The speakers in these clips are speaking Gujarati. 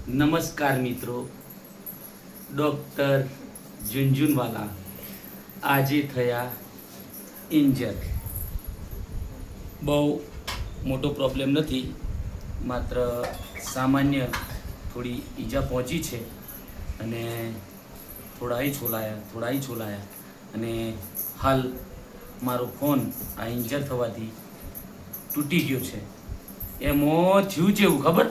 નમસ્કાર મિત્રો, ડૉક્ટર ઝુનઝુનવાલા આજે થયા ઇન્જર. બહુ મોટો પ્રોબ્લેમ નથી, માત્ર સામાન્ય થોડી ઈજા પહોંચી છે અને થોડા અહીં છોલાયા અને હાલ મારો ફોન આ ઇન્જર થવાથી તૂટી ગયો છે. એમાં થયું છે એવું ખબર,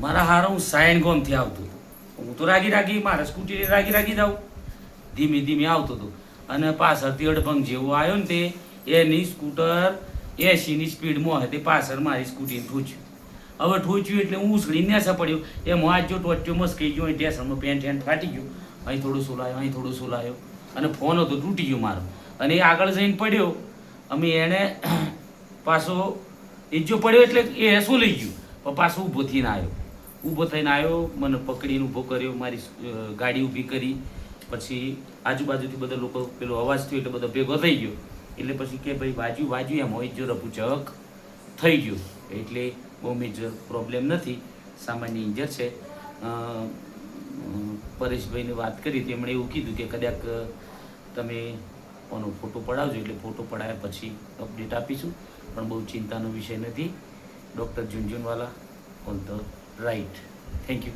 મારા હારો હું સાયન ગોમથી આવતો હતો. હું તો રાગી મારા સ્કૂટી રાગી જાઉં, ધીમે આવતો હતો અને પાછળથી અડભંગ જેવો આવ્યો ને તે એની સ્કૂટર 80ની સ્પીડમાં હતી, પાછળ મારી સ્કૂટીને ઠૂચ્યું. હવે ઠૂચ્યું એટલે હું ઉછળીને નેસા પડ્યો. એમાં આજ જો ટોચ્યો મસ્કાઈ ગયો, અહીં ટેશનમાં પેન્ટ ફાટી ગયો, અહીં થોડું સોલાયો અને ફોન હતો તૂટી ગયો મારો. અને એ આગળ જઈને પડ્યો, અમે એણે પાછો એ જો પડ્યો એટલે એ શું લઈ ગયું, પણ પાછો ઊભો થઈને આવ્યો, મને પકડીને ઊભો કર્યો, મારી ગાડી ઊભી કરી. પછી આજુબાજુથી બધા લોકો પેલો અવાજ થયો એટલે બધો ભેગો થઈ ગયો. એટલે પછી કે ભાઈ વાજ્યું એમ હોય જો રપુચક થઈ ગયું. એટલે બહુ મેજર પ્રોબ્લેમ નથી, સામાન્ય ઇન્જર છે. પરેશભાઈને વાત કરી તેમણે એવું કીધું કે કદાચ તમે કોનો ફોટો પડાવજો, એટલે ફોટો પડાવ્યા પછી અપડેટ આપીશું. પણ બહુ ચિંતાનો વિષય નથી. Doctor Jhunjhunwala on the right. Thank you.